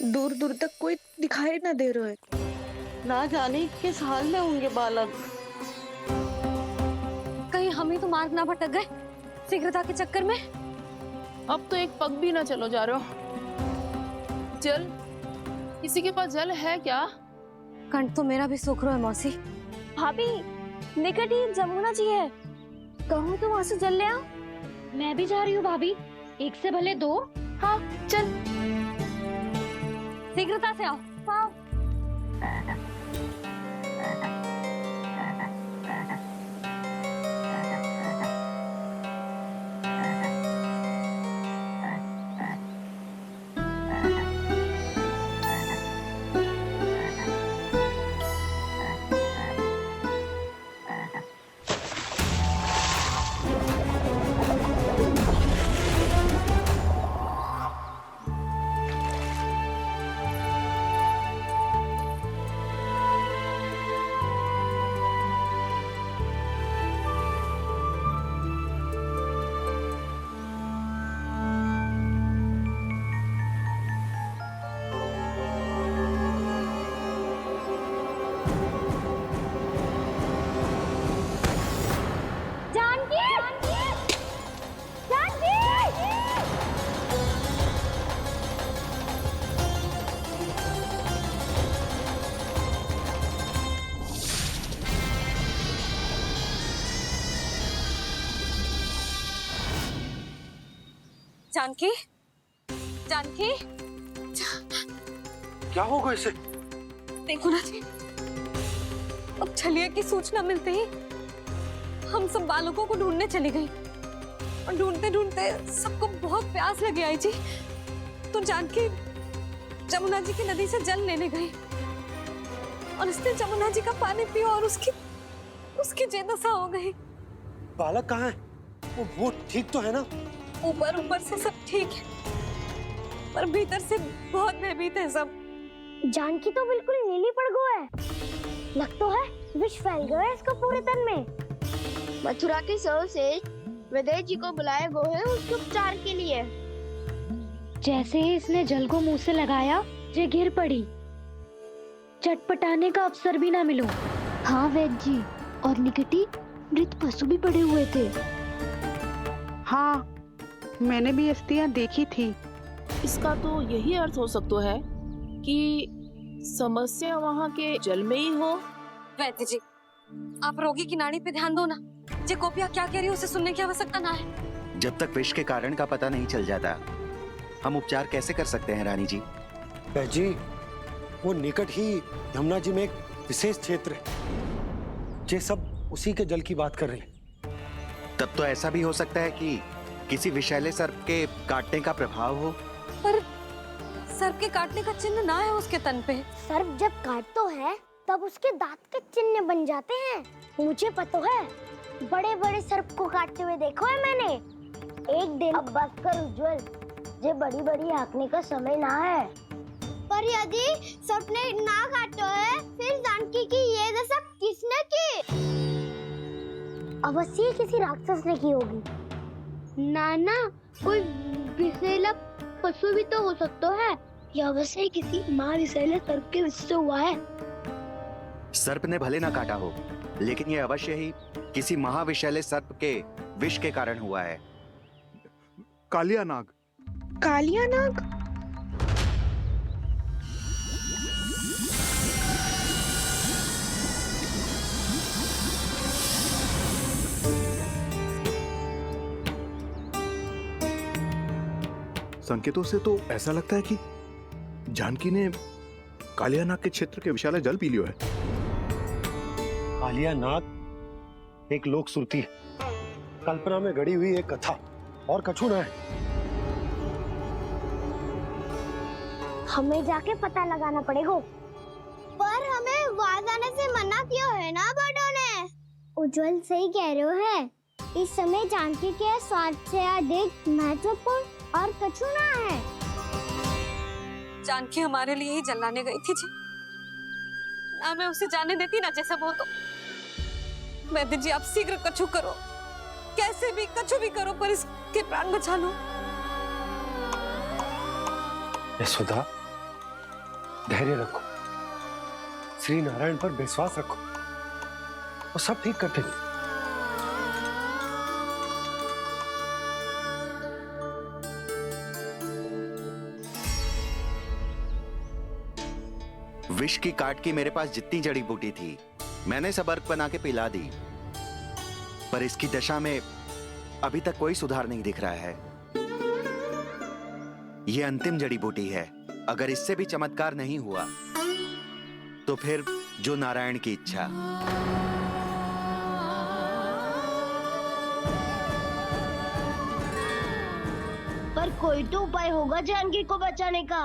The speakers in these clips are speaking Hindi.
दूर दूर तक कोई दिखाई ना दे रहा है। ना जाने किस हाल में होंगे बालक। कहीं हम ही तो मार्ग ना भटक गए शीघ्रता के चक्कर में। अब तो एक पग भी ना चलो जा रहे हो। जल, किसी के पास जल है क्या? कंठ तो मेरा भी सूख रहा है मौसी। भाभी, निकट ही जमुना जी है, कहूँ तो वहां से जल ले आओ। मैं भी जा रही हूँ भाभी, एक से भले दो। हाँ चल, शीघ्रता से आओ। हाँ। जानकी, जानकी, क्या होगा इसे? देखो ना जी, अब छलिया की सूचना मिलते ही हम सब बालकों को ढूंढने चली गई और ढूंढते ढूंढते सबको बहुत प्यास लगी आई जी। तो जानकी जमुना जी की नदी से जल लेने गई और उसने जमुना जी का पानी पिया और उसकी जे दशा हो गई। बालक कहाँ है? वो ठीक तो है ना? ऊपर ऊपर से सब ठीक है, पर भीतर से बहुत भयभीत है सब। जानकी तो बिल्कुल नीली पड़ गया है, लग तो है विष फैल गया है इसको पूरे तन में। मथुरा के सौ से विदेह जी को बुलाए गए हैं उसके उपचार के लिए। जैसे ही इसने जल को मुंह से लगाया, जे गिर पड़ी, चटपटाने का अवसर भी ना मिलो। हाँ वैद्य जी, और निकटी मृत पशु भी पड़े हुए थे। हाँ, मैंने भी अस्थियां देखी थी। इसका तो यही अर्थ हो सकता है कि समस्या वहाँ के जल में ही हो। वैद्य जी, आप रोगी की नाड़ी पे ध्यान दो ना। जे गोपिया क्या कह रही है उसे सुनने की आवश्यकता ना है। जब तक विष के कारण का पता नहीं चल जाता, हम उपचार कैसे कर सकते हैं रानी जी? जी, वो निकट ही यमुना जी में एक विशेष क्षेत्र है। ये सब उसी के जल की बात कर रहे हैं। तब तो ऐसा भी हो सकता है कि किसी विषैले सर्प के काटने का प्रभाव हो। पर सर्प के काटने का चिन्ह ना है उसके तन पे। सर्प जब काटतो है तब उसके दांत के चिन्ह बन जाते हैं। मुझे पता है, बड़े बड़े सर्प को काटते हुए देखो है मैंने। एक दिन अब बस कर उज्जवल, ये बड़ी बड़ी हाँकने का समय ना है। पर यदि सर्प ने ना काटो है, फिर जानकी की ये दशा किसने की? अवश्य किसी राक्षस ने की होगी। नाना, कोई विषैला पशु भी तो हो सकता है। यह अवश्य किसी माँ विषैले सर्प के विष से हुआ है। सर्प ने भले ना काटा हो, लेकिन यह अवश्य ही किसी महाविषैले सर्प के विष के कारण हुआ है। कालिया नाग। कालिया नाग? संकेतों से तो ऐसा लगता है कि जानकी ने कालिया नाग के क्षेत्र के विशाल जल पी लियो है। कालिया नाग एक लोक श्रुति है, कल्पना में गढ़ी हुई एक कथा, और कछु ना है। हमें जाके पता लगाना पड़ेगा। पर हमें वहां जाने से मना किया है ना बड़ों ने। उज्जवल सही कह रहे हो है, इस समय जानकी के स्वास्थ्य से अधिक महत्वपूर्ण और कछु ना है। जानकी हमारे लिए ही जलाने गई थी जी, ना मैं उसे जाने देती ना जैसा वो तो। वैद्य जी, आप शीघ्र कछु करो, कैसे भी कछु भी करो, पर इसके प्राण बचा लो। यशोदा, धैर्य रखो, श्री नारायण पर विश्वास रखो, वो सब ठीक कर देंगे। विष की काट की मेरे पास जितनी जड़ी बूटी थी मैंने सब अर्क बना के पिला दी, पर इसकी दशा में अभी तक कोई सुधार नहीं दिख रहा है। यह अंतिम जड़ी बूटी है, अगर इससे भी चमत्कार नहीं हुआ तो फिर जो नारायण की इच्छा। पर कोई तो उपाय होगा जानकी को बचाने का।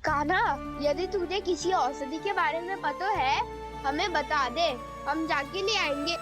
कान्हा, यदि तुझे किसी औषधि के बारे में पता है हमें बता दे, हम जाके ले आएंगे।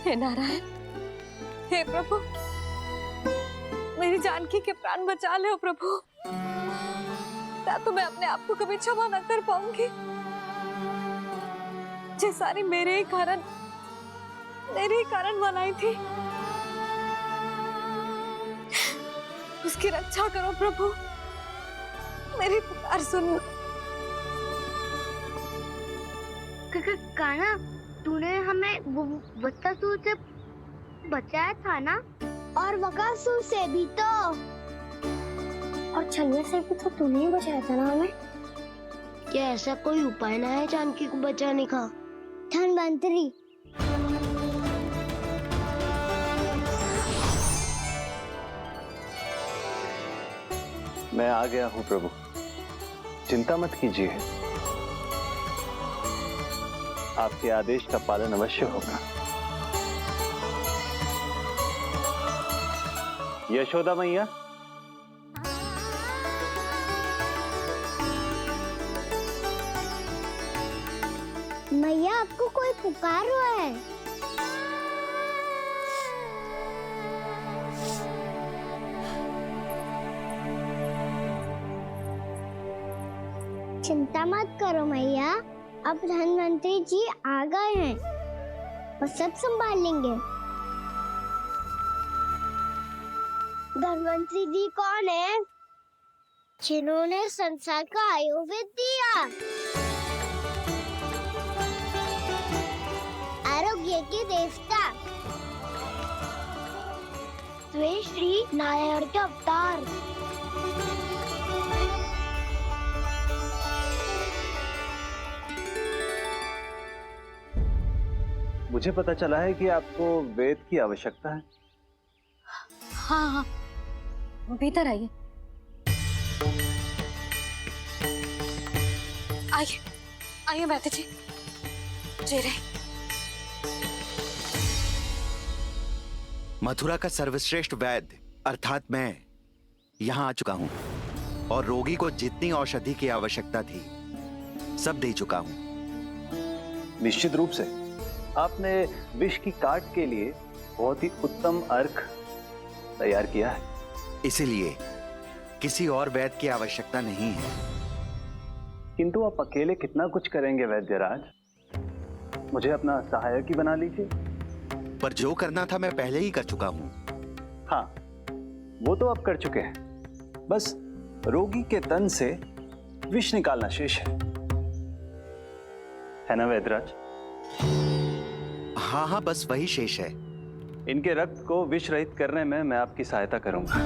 हे नारायण, हे प्रभु, मेरी जानकी के प्राण बचा ले प्रभु। या तो मैं अपने आप को कभी क्षमा न कर पाऊंगी। ये सारी मेरे ही कारण बनाई थी। उसकी रक्षा करो प्रभु, मेरी पुकार सुनो। कान्हा, तूने हमें वत्सासुर से बचाया था ना? और बकासुर से भी तो। और छलिया से भी तो तूने ही बचाया था ना हमें? क्या ऐसा कोई उपाय ना है जानकी को बचाने का? धन्वंतरी, मैं आ गया हूँ प्रभु, चिंता मत कीजिए, आपके आदेश का पालन अवश्य होगा। यशोदा मैया, मैया आपको कोई पुकार रहा है। चिंता मत करो मैया, अब धन्वंतरी जी आ गए हैं, वो सब संभाल लेंगे। धन्वंतरी जी कौन है? जिन्होंने संसार का आयुर्वेद दिया, आरोग्य के देवता, वे श्री नारायण के अवतार। मुझे पता चला है कि आपको वेद की आवश्यकता है। हाँ हाँ, भीतर आइए। आइए आइए बैठे जी। जी रहे। मथुरा का सर्वश्रेष्ठ वैद्य अर्थात मैं यहाँ आ चुका हूँ और रोगी को जितनी औषधि की आवश्यकता थी सब दे चुका हूँ। निश्चित रूप से आपने विष की काट के लिए बहुत ही उत्तम अर्क तैयार किया है, इसीलिए किसी और वैद्य की आवश्यकता नहीं है। किंतु आप अकेले कितना कुछ करेंगे वैद्यराज, मुझे अपना सहायक ही बना लीजिए। पर जो करना था मैं पहले ही कर चुका हूँ। हाँ, वो तो आप कर चुके हैं, बस रोगी के तन से विष निकालना शेष है ना वैद्यराज? हाँ हाँ, बस वही शेष है। इनके रक्त को विष रहित करने में मैं आपकी सहायता करूंगा।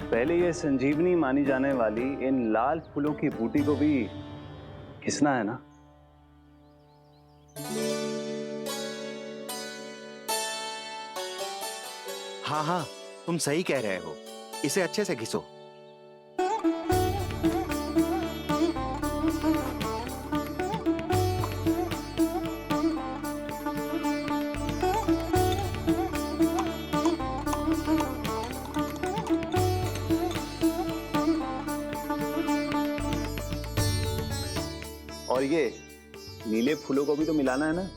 पहले ये संजीवनी मानी जाने वाली इन लाल फूलों की बूटी को भी घिसना है ना? हाँ हाँ, तुम सही कह रहे हो, इसे अच्छे से घिसो। और ये नीले फूलों को भी तो मिलाना है ना?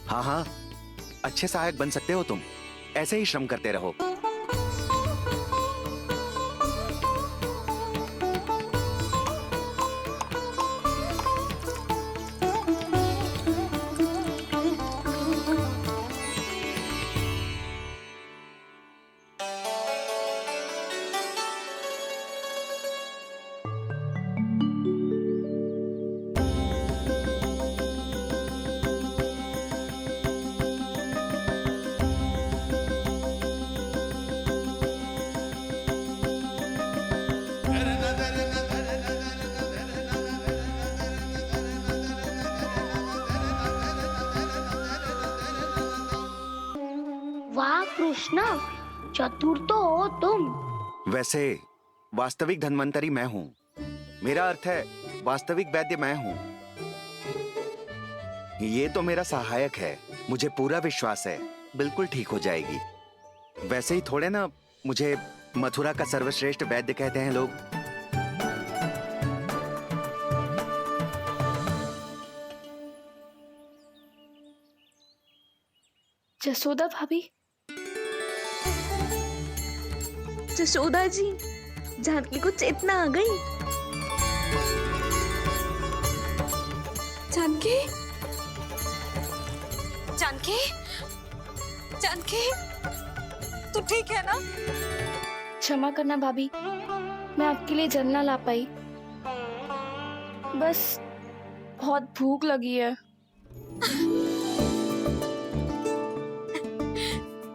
हाँ हाँ, अच्छे सहायक बन सकते हो तुम, ऐसे ही श्रम करते रहो। कृष्णा, चतुर तो हो तुम। वैसे वास्तविक धन्वंतरी मैं हूँ। मेरा अर्थ है वास्तविक वैद्य मैं हूँ। ये तो मेरा सहायक है। मुझे पूरा विश्वास है बिल्कुल ठीक हो जाएगी। वैसे ही थोड़े ना मुझे मथुरा का सर्वश्रेष्ठ वैद्य कहते हैं लोग। जसोदा भाभी, जसोदा जी, जानकी को चेतना आ गई। जानकी, जानकी, जानकी, तू ठीक है ना? क्षमा करना भाभी, मैं आपके लिए जल ना ला पाई। बस बहुत भूख लगी है।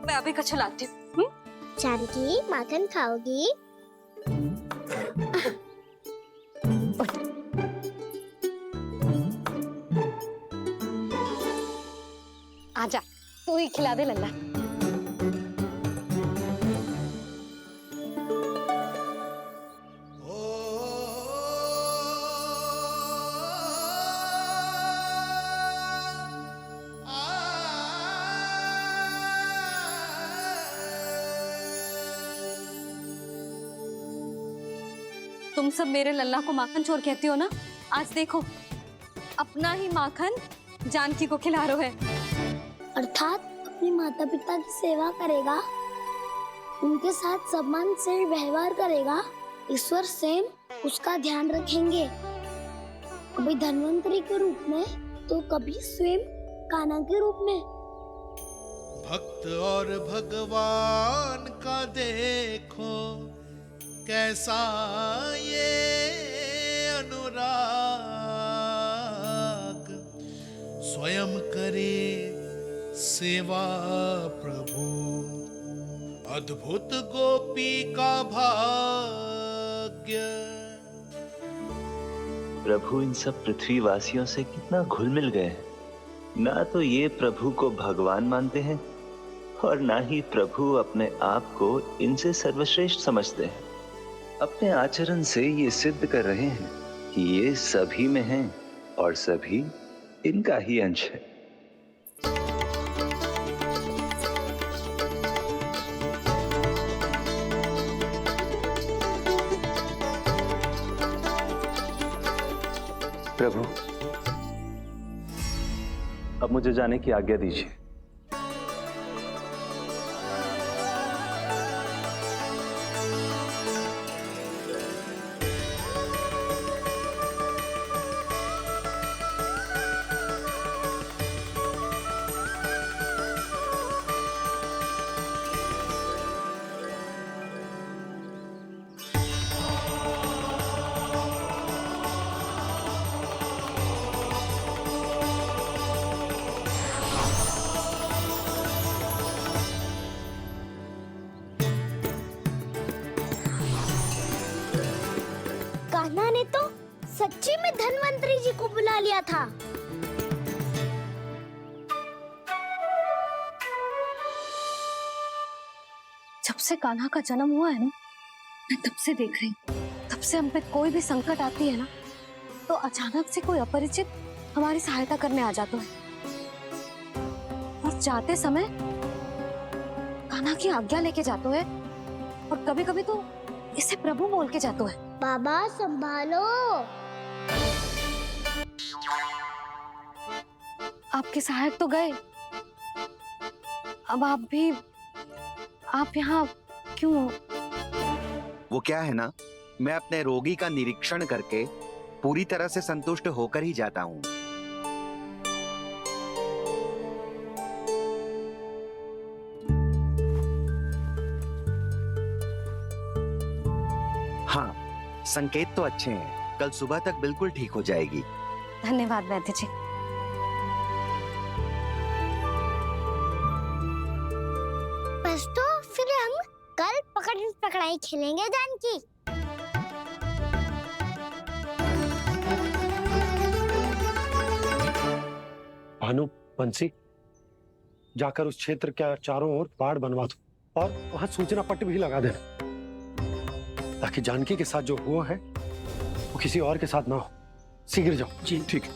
मैं अभी कच्छ लाती हूँ। जानकी, माखन खाओगी? आजा, तू ही खिला दे लल्ला। तुम सब मेरे लल्ला को माखन चोर कहती हो ना? आज देखो, अपना ही माखन जानकी को खिला रहे है। अर्थात अपने माता पिता की सेवा करेगा, उनके साथ सम्मान से व्यवहार करेगा, ईश्वर स्वयं उसका ध्यान रखेंगे। कभी धन्वंतरी के रूप में तो कभी स्वयं कान्हा के रूप में। भक्त और भगवान का देखो कैसा ये अनुराग, स्वयं करे सेवा प्रभु, अद्भुत गोपी का भाग्य। प्रभु इन सब पृथ्वीवासियों से कितना घुल मिल गए हैं। ना तो ये प्रभु को भगवान मानते हैं और ना ही प्रभु अपने आप को इनसे सर्वश्रेष्ठ समझते हैं। अपने आचरण से ये सिद्ध कर रहे हैं कि ये सभी में हैं और सभी इनका ही अंश है। प्रभु, अब मुझे जाने की आज्ञा दीजिए। कान्हा ने तो सच्ची में धन्वंतरी जी को बुला लिया था। जब से कान्हा का जन्म हुआ है ना, मैं तब से देख रही हूँ, तब से हम पे कोई भी संकट आती है ना, तो अचानक से कोई अपरिचित हमारी सहायता करने आ जाता है। और जाते समय कान्हा की आज्ञा लेके जाते है, और कभी कभी तो इसे प्रभु बोल के जाते है। बाबा संभालो। आपके सहायक तो गए, अब आप यहाँ क्यों हो? वो क्या है ना, मैं अपने रोगी का निरीक्षण करके पूरी तरह से संतुष्ट होकर ही जाता हूँ। हाँ, संकेत तो अच्छे हैं। कल सुबह तक बिल्कुल ठीक हो जाएगी। धन्यवाद वैद्य जी। बस तो फिर हम कल पकड़न पकड़ाई खेलेंगे जानकी। भानु, बंसी, जाकर उस क्षेत्र के चारों ओर बाड़ बनवा दो। और वहां सूचना पट्ट भी लगा देना, ताकि जानकी के साथ जो हुआ है वो किसी और के साथ ना हो। शीघ्र जाओ। जी ठीक है।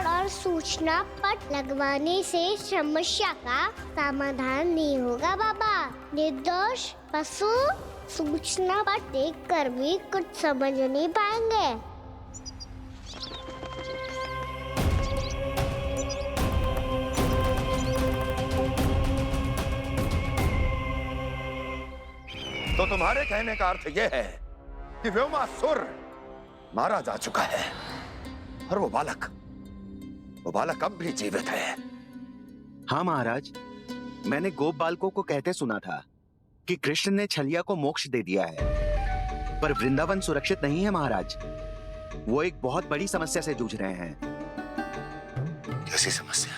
और सूचना पट लगवाने से समस्या का समाधान नहीं होगा बाबा। निर्दोष पशु सूचना पट देखकर भी कुछ समझ नहीं पाएंगे। तो तुम्हारे कहने का अर्थ यह है कि व्योमासुर मारा जा चुका है और वो बालक अब भी जीवित है। हाँ महाराज, मैंने गोप बालकों को कहते सुना था कि कृष्ण ने छलिया को मोक्ष दे दिया है, पर वृंदावन सुरक्षित नहीं है महाराज। वो एक बहुत बड़ी समस्या से जूझ रहे हैं। कैसी समस्या?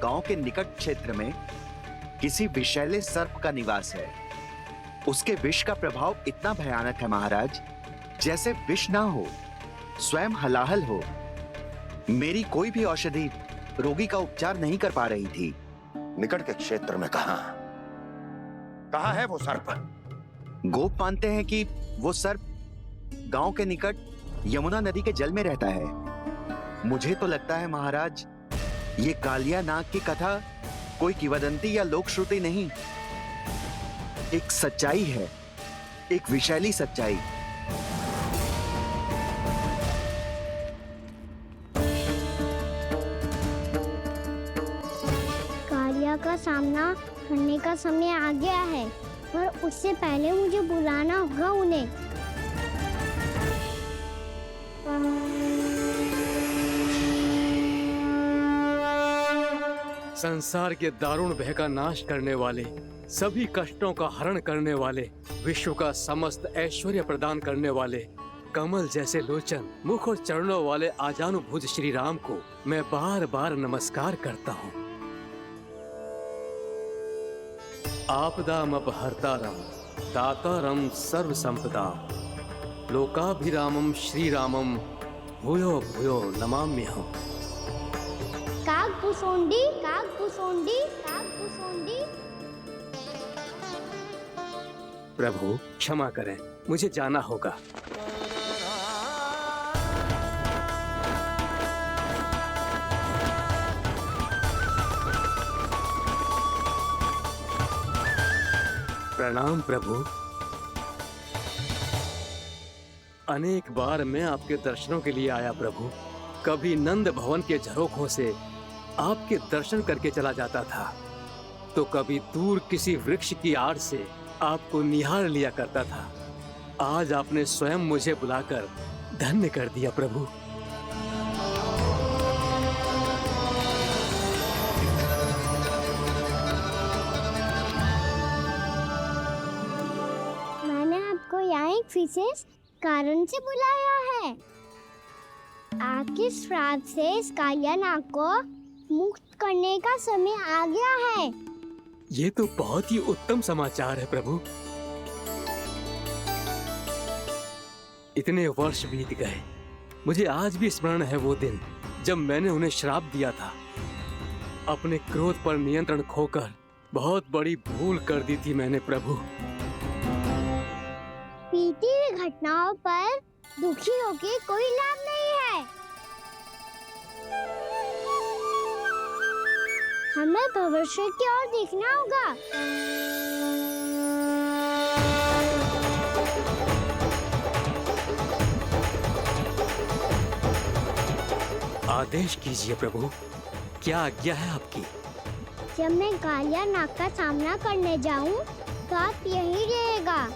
गांव के निकट क्षेत्र में किसी विषैले सर्प का निवास है। उसके विष का प्रभाव इतना भयानक है महाराज, जैसे विष ना हो, स्वयं हलाहल हो। मेरी कोई भी औषधि रोगी का उपचार नहीं कर पा रही थी। निकट के क्षेत्र में कहाँ है वो सर्प? गोप मानते हैं कि वो सर्प गांव के निकट यमुना नदी के जल में रहता है। मुझे तो लगता है महाराज, ये कालिया नाग की कथा कोई किंवदंती या लोक श्रुति नहीं, एक सच्चाई है, एक विशैली सच्चाई। कालिया का सामना करने का समय आ गया है, पर उससे पहले मुझे बुलाना होगा उन्हें। संसार के दारुण भय का नाश करने वाले, सभी कष्टों का हरण करने वाले, विश्व का समस्त ऐश्वर्य प्रदान करने वाले, कमल जैसे लोचन, मुख और चरणों वाले आजानुभुज श्री राम को मैं बार बार नमस्कार करता हूँ। आपदामपहर्तारं दातारं सर्व संपदा, लोकाभिरामं श्री रामं भूयो भूयो नमाम्यहम्। कागभूसुंडी, कागभूसुंडी, कागभूसुंडी। प्रभु क्षमा करें, मुझे जाना होगा। प्रणाम प्रभु। अनेक बार मैं आपके दर्शनों के लिए आया प्रभु। कभी नंद भवन के झरोखों से आपके दर्शन करके चला जाता था, तो कभी दूर किसी वृक्ष की आड़ से आपको निहार लिया करता था। आज आपने स्वयं मुझे बुलाकर धन्य कर दिया प्रभु। मैंने आपको यहाँ एक विशेष कारण से बुलाया है। आपके श्राप से इस कालिया नाग को मुक्त करने का समय आ गया है। ये तो बहुत ही उत्तम समाचार है प्रभु। इतने वर्ष बीत गए, मुझे आज भी स्मरण है वो दिन जब मैंने उन्हें श्राप दिया था। अपने क्रोध पर नियंत्रण खोकर बहुत बड़ी भूल कर दी थी मैंने प्रभु। बीती हुई घटनाओं पर दुखी होके कोई लाभ नहीं है। हमें भविष्य की ओर देखना होगा। आदेश कीजिए प्रभु, क्या आज्ञा है आपकी? जब मैं कालिया नाग का सामना करने जाऊं, तो आप यहीं रहेगा।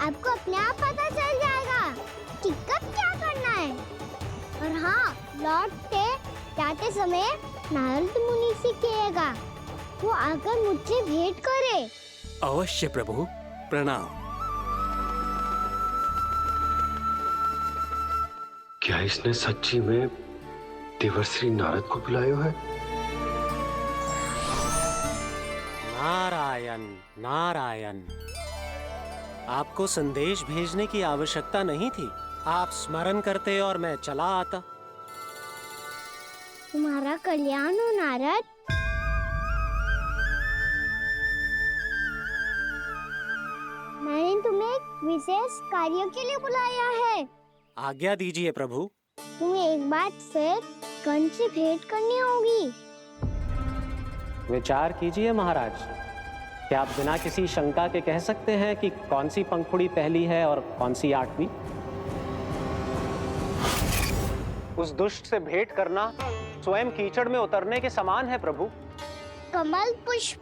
आपको अपने आप पता चल जाएगा कि कब क्या करना है। और हाँ, लौटते जाते समय नारद मुनि से कहिएगा, वो आकर मुझसे भेंट करे। अवश्य प्रभु, प्रणाम। क्या इसने सच्ची में देवर्षि नारद को बुलाया है? नारायण नारायण, आपको संदेश भेजने की आवश्यकता नहीं थी। आप स्मरण करते और मैं चला आता। तुम्हारा कल्याण हो नारद। मैंने तुम्हें एक विशेष कार्य के लिए बुलाया है। आज्ञा दीजिए प्रभु। तुम्हें एक बार फिर कंस से भेंट करनी होगी। विचार कीजिए महाराज, क्या आप बिना किसी शंका के कह सकते हैं कि कौन सी पंखुड़ी पहली है और कौन सी 8वीं? उस दुष्ट से भेंट करना स्वयं कीचड़ में उतरने के समान है प्रभु। कमल पुष्प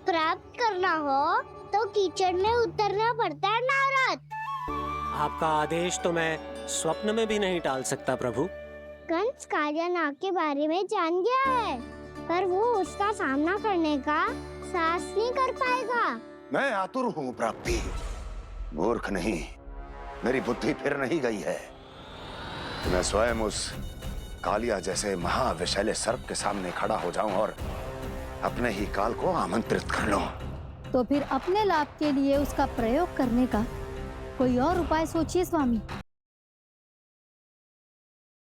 प्राप्त करना हो तो कीचड़ में उतरना पड़ता है नारद। आपका आदेश तो मैं स्वप्न में भी नहीं टाल सकता प्रभु। कंस कालियानाग के बारे में जान गया है, पर वो उसका सामना करने का साहस नहीं कर पाएगा। मैं आतुर हूँ प्राप्ति, मूर्ख नहीं। मेरी बुद्धि फिर नहीं गई है कि मैं स्वयं उस कालिया जैसे महाविषैले सर्प के सामने खड़ा हो जाऊं और अपने ही काल को आमंत्रित कर लूं। तो फिर अपने लाभ के लिए उसका प्रयोग करने का कोई और उपाय सोचिए स्वामी।